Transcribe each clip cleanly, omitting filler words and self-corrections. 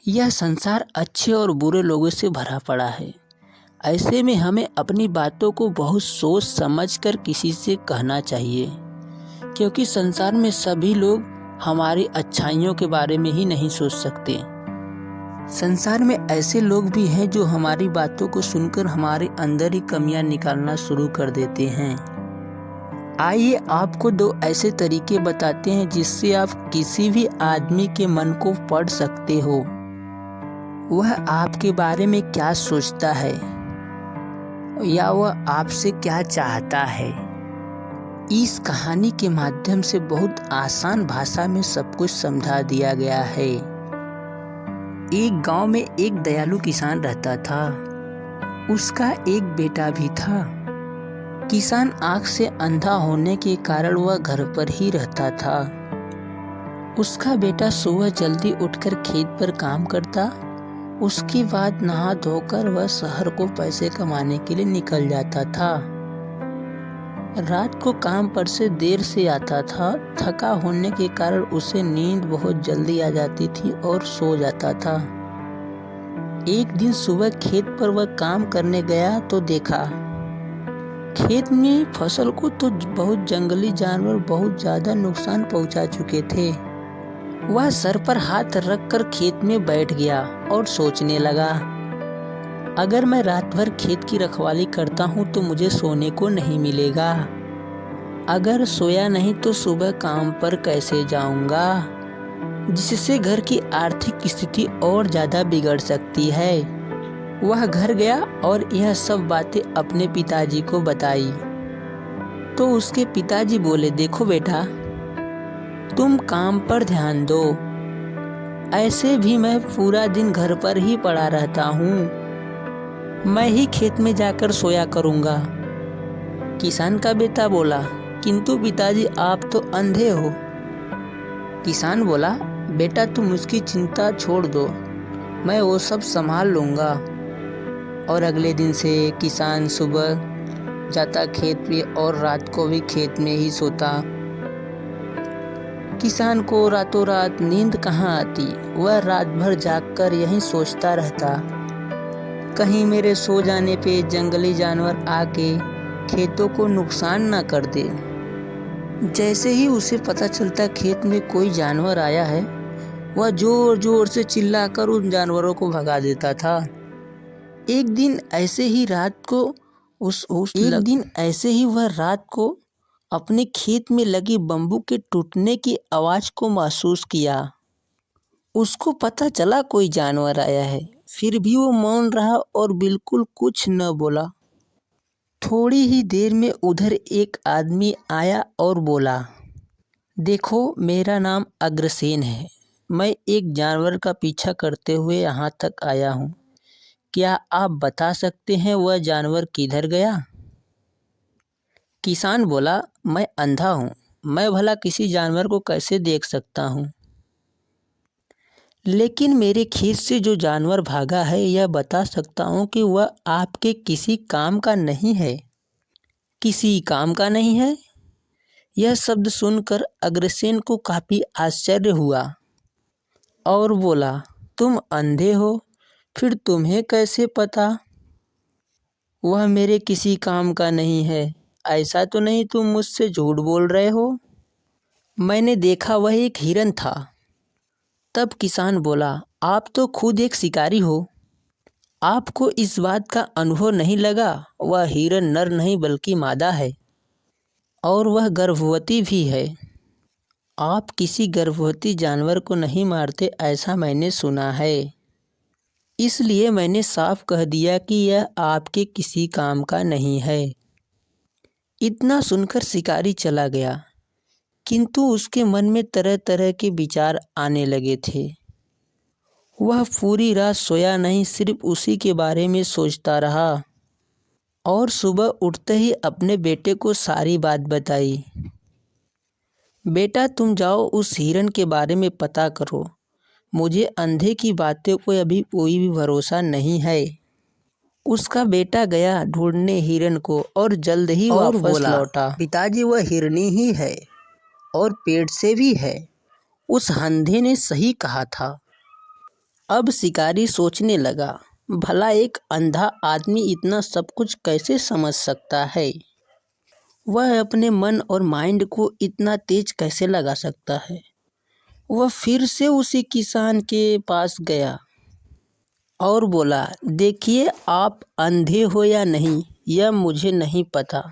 यह संसार अच्छे और बुरे लोगों से भरा पड़ा है। ऐसे में हमें अपनी बातों को बहुत सोच समझ कर किसी से कहना चाहिए, क्योंकि संसार में सभी लोग हमारी अच्छाइयों के बारे में ही नहीं सोच सकते। संसार में ऐसे लोग भी हैं जो हमारी बातों को सुनकर हमारे अंदर ही कमियां निकालना शुरू कर देते हैं। आइए आपको दो ऐसे तरीके बताते हैं जिससे आप किसी भी आदमी के मन को पढ़ सकते हो। वह आपके बारे में क्या सोचता है या वह आपसे क्या चाहता है। इस कहानी के माध्यम से बहुत आसान भाषा में सब कुछ समझा दिया गया है। एक गांव में एक दयालु किसान रहता था। उसका एक बेटा भी था। किसान आंख से अंधा होने के कारण वह घर पर ही रहता था। उसका बेटा सुबह जल्दी उठकर खेत पर काम करता। उसके बाद नहा धोकर वह शहर को पैसे कमाने के लिए निकल जाता था। रात को काम पर से देर से आता था। थका होने के कारण उसे नींद बहुत जल्दी आ जाती थी और सो जाता था। एक दिन सुबह खेत पर वह काम करने गया तो देखा खेत में फसल को तो बहुत जंगली जानवर बहुत ज्यादा नुकसान पहुंचा चुके थे। वह सर पर हाथ रखकर खेत में बैठ गया और सोचने लगा, अगर मैं रात भर खेत की रखवाली करता हूँ तो मुझे सोने को नहीं मिलेगा। अगर सोया नहीं तो सुबह काम पर कैसे जाऊँगा, जिससे घर की आर्थिक स्थिति और ज़्यादा बिगड़ सकती है। वह घर गया और यह सब बातें अपने पिताजी को बताई। तो उसके पिताजी बोले, देखो बेटा, तुम काम पर ध्यान दो। ऐसे भी मैं पूरा दिन घर पर ही पड़ा रहता हूँ। मैं ही खेत में जाकर सोया करूँगा। किसान का बेटा बोला, किंतु पिताजी आप तो अंधे हो। किसान बोला, बेटा तुम उसकी चिंता छोड़ दो, मैं वो सब संभाल लूँगा। और अगले दिन से किसान सुबह जाता खेत पे और रात को भी खेत में ही सोता। किसान को रातों रात नींद कहाँ आती। वह रात भर जागकर यही सोचता रहता, कहीं मेरे सो जाने पे जंगली जानवर आके खेतों को नुकसान ना कर दे। जैसे ही उसे पता चलता खेत में कोई जानवर आया है, वह जोर जोर से चिल्लाकर उन जानवरों को भगा देता था। एक दिन ऐसे ही वह रात को अपने खेत में लगी बम्बू के टूटने की आवाज को महसूस किया। उसको पता चला कोई जानवर आया है, फिर भी वो मौन रहा और बिल्कुल कुछ न बोला। थोड़ी ही देर में उधर एक आदमी आया और बोला, देखो मेरा नाम अग्रसेन है। मैं एक जानवर का पीछा करते हुए यहाँ तक आया हूँ। क्या आप बता सकते हैं वह जानवर किधर गया? किसान बोला, मैं अंधा हूँ, मैं भला किसी जानवर को कैसे देख सकता हूँ। लेकिन मेरे खेत से जो जानवर भागा है यह बता सकता हूँ कि वह आपके किसी काम का नहीं है। किसी काम का नहीं है? यह शब्द सुनकर अग्रसेन को काफी आश्चर्य हुआ और बोला, तुम अंधे हो, फिर तुम्हें कैसे पता वह मेरे किसी काम का नहीं है? ऐसा तो नहीं तुम मुझसे झूठ बोल रहे हो? मैंने देखा वह एक हिरन था। तब किसान बोला, आप तो खुद एक शिकारी हो, आपको इस बात का अनुभव नहीं लगा? वह हिरन नर नहीं बल्कि मादा है और वह गर्भवती भी है। आप किसी गर्भवती जानवर को नहीं मारते ऐसा मैंने सुना है, इसलिए मैंने साफ कह दिया कि यह आपके किसी काम का नहीं है। इतना सुनकर शिकारी चला गया, किंतु उसके मन में तरह तरह के विचार आने लगे थे। वह पूरी रात सोया नहीं, सिर्फ उसी के बारे में सोचता रहा और सुबह उठते ही अपने बेटे को सारी बात बताई। बेटा तुम जाओ उस हिरन के बारे में पता करो, मुझे अंधे की बातों को अभी कोई भी भरोसा नहीं है। उसका बेटा गया ढूंढने हिरन को और जल्द ही वापस लौटा। पिताजी वह हिरनी ही है और पेट से भी है। उस अंधे ने सही कहा था। अब शिकारी सोचने लगा, भला एक अंधा आदमी इतना सब कुछ कैसे समझ सकता है? वह अपने मन और माइंड को इतना तेज कैसे लगा सकता है? वह फिर से उसी किसान के पास गया और बोला, देखिए, आप अंधे हो या नहीं यह मुझे नहीं पता,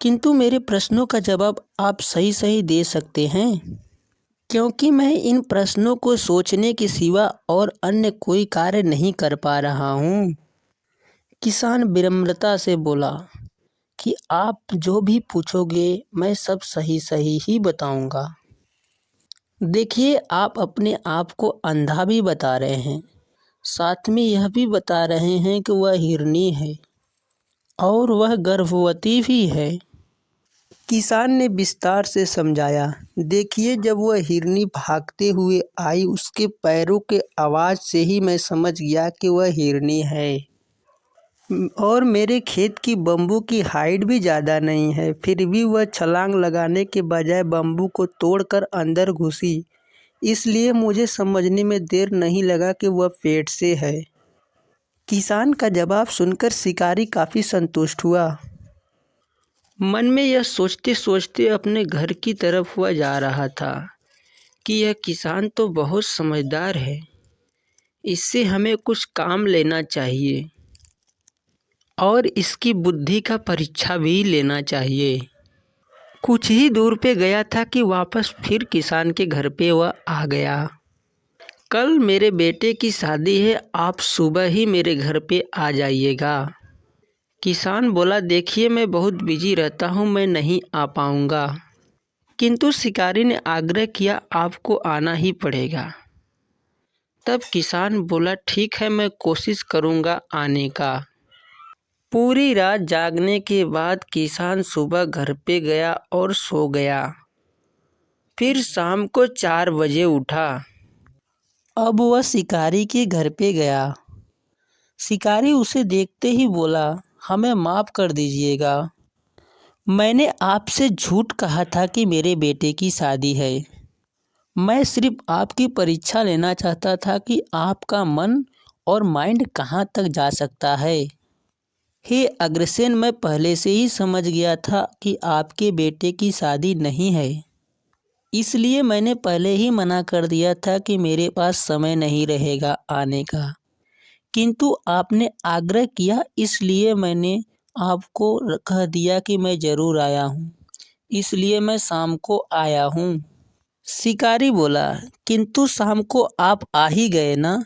किंतु मेरे प्रश्नों का जवाब आप सही सही दे सकते हैं, क्योंकि मैं इन प्रश्नों को सोचने के सिवा और अन्य कोई कार्य नहीं कर पा रहा हूँ। किसान विनम्रता से बोला कि आप जो भी पूछोगे मैं सब सही सही ही बताऊंगा। देखिए, आप अपने आप को अंधा भी बता रहे हैं, साथ में यह भी बता रहे हैं कि वह हिरनी है और वह गर्भवती भी है। किसान ने विस्तार से समझाया, देखिए, जब वह हिरनी भागते हुए आई उसके पैरों के आवाज़ से ही मैं समझ गया कि वह हिरनी है। और मेरे खेत की बम्बू की हाइट भी ज़्यादा नहीं है, फिर भी वह छलांग लगाने के बजाय बम्बू को तोड़कर अंदर घुसी, इसलिए मुझे समझने में देर नहीं लगा कि वह पेट से है। किसान का जवाब सुनकर शिकारी काफ़ी संतुष्ट हुआ। मन में यह सोचते सोचते अपने घर की तरफ वह जा रहा था कि यह किसान तो बहुत समझदार है, इससे हमें कुछ काम लेना चाहिए और इसकी बुद्धि का परीक्षा भी लेना चाहिए। कुछ ही दूर पे गया था कि वापस फिर किसान के घर पे वह आ गया। कल मेरे बेटे की शादी है, आप सुबह ही मेरे घर पे आ जाइएगा। किसान बोला, देखिए, मैं बहुत बिजी रहता हूँ, मैं नहीं आ पाऊँगा। किंतु शिकारी ने आग्रह किया, आपको आना ही पड़ेगा। तब किसान बोला, ठीक है, मैं कोशिश करूँगा आने का। पूरी रात जागने के बाद किसान सुबह घर पे गया और सो गया। फिर शाम को 4 बजे उठा। अब वह शिकारी के घर पे गया। शिकारी उसे देखते ही बोला, हमें माफ़ कर दीजिएगा, मैंने आपसे झूठ कहा था कि मेरे बेटे की शादी है। मैं सिर्फ आपकी परीक्षा लेना चाहता था कि आपका मन और माइंड कहाँ तक जा सकता है। हे अग्रसेन, मैं पहले से ही समझ गया था कि आपके बेटे की शादी नहीं है, इसलिए मैंने पहले ही मना कर दिया था कि मेरे पास समय नहीं रहेगा आने का। किंतु आपने आग्रह किया, इसलिए मैंने आपको कह दिया कि मैं ज़रूर आया हूँ, इसलिए मैं शाम को आया हूँ। शिकारी बोला, किंतु शाम को आप आ ही गए ना?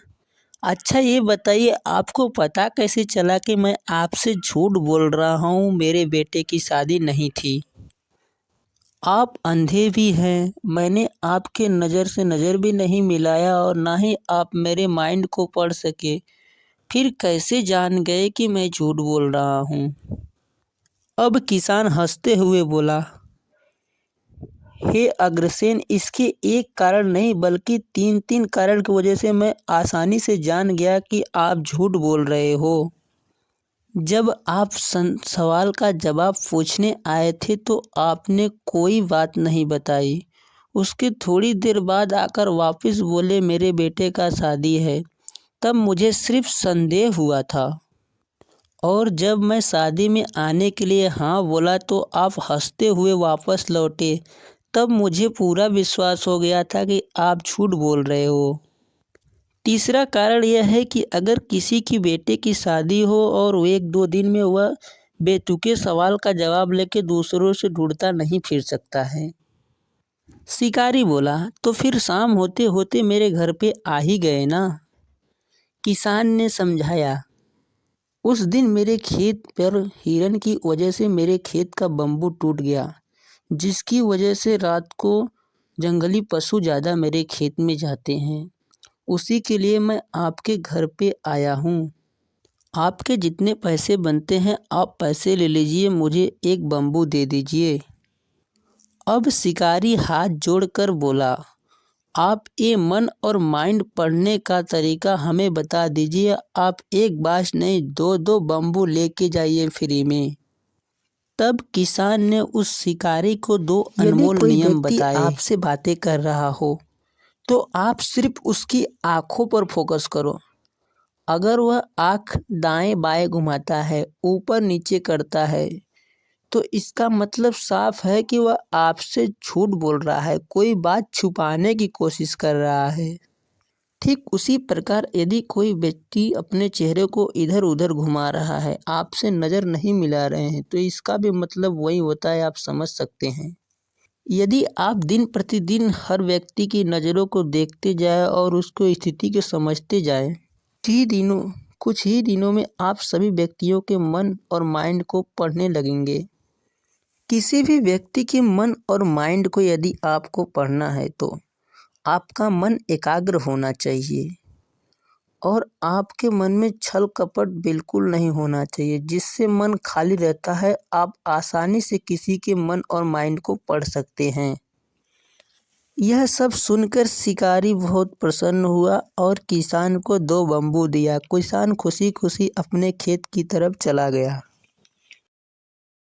अच्छा, ये बताइए, आपको पता कैसे चला कि मैं आपसे झूठ बोल रहा हूँ, मेरे बेटे की शादी नहीं थी? आप अंधे भी हैं, मैंने आपके नज़र से नज़र भी नहीं मिलाया और ना ही आप मेरे माइंड को पढ़ सके, फिर कैसे जान गए कि मैं झूठ बोल रहा हूँ? अब किसान हंसते हुए बोला, हे अग्रसेन, इसके एक कारण नहीं बल्कि 3 कारण की वजह से मैं आसानी से जान गया कि आप झूठ बोल रहे हो। जब आप सवाल का जवाब पूछने आए थे तो आपने कोई बात नहीं बताई, उसके थोड़ी देर बाद आकर वापस बोले मेरे बेटे का शादी है, तब मुझे सिर्फ संदेह हुआ था, और जब मैं शादी में आने के लिए हाँ बोला तो आप हंसते हुए वापस लौटे, तब मुझे पूरा विश्वास हो गया था कि आप झूठ बोल रहे हो। तीसरा कारण यह है कि अगर किसी की बेटे की शादी हो और 1-2 दिन में वह बेतुके सवाल का जवाब लेके दूसरों से ढूंढता नहीं फिर सकता है। शिकारी बोला, तो फिर शाम होते होते मेरे घर पे आ ही गए ना? किसान ने समझाया, उस दिन मेरे खेत पर हिरन की वजह से मेरे खेत का बम्बू टूट गया, जिसकी वजह से रात को जंगली पशु ज़्यादा मेरे खेत में जाते हैं। उसी के लिए मैं आपके घर पे आया हूँ। आपके जितने पैसे बनते हैं आप पैसे ले लीजिए, मुझे एक बम्बू दे दीजिए। अब शिकारी हाथ जोड़कर बोला, आप ये मन और माइंड पढ़ने का तरीका हमें बता दीजिए, आप एक बार नहीं 2-2 बम्बू लेके जाइए फ्री में। तब किसान ने उस शिकारी को 2 अनमोल नियम बताए। आपसे बातें कर रहा हो तो आप सिर्फ उसकी आँखों पर फोकस करो। अगर वह आँख दाएं बाएं घुमाता है, ऊपर नीचे करता है, तो इसका मतलब साफ है कि वह आपसे झूठ बोल रहा है, कोई बात छुपाने की कोशिश कर रहा है। ठीक उसी प्रकार यदि कोई व्यक्ति अपने चेहरे को इधर उधर घुमा रहा है, आपसे नज़र नहीं मिला रहे हैं, तो इसका भी मतलब वही होता है, आप समझ सकते हैं। यदि आप दिन प्रतिदिन हर व्यक्ति की नज़रों को देखते जाए और उसको स्थिति को समझते जाए, कुछ ही दिनों में आप सभी व्यक्तियों के मन और माइंड को पढ़ने लगेंगे। किसी भी व्यक्ति के मन और माइंड को यदि आपको पढ़ना है तो आपका मन एकाग्र होना चाहिए और आपके मन में छल कपट बिल्कुल नहीं होना चाहिए, जिससे मन खाली रहता है। आप आसानी से किसी के मन और माइंड को पढ़ सकते हैं। यह सब सुनकर शिकारी बहुत प्रसन्न हुआ और किसान को 2 बम्बू दिया। किसान खुशी खुशी अपने खेत की तरफ चला गया।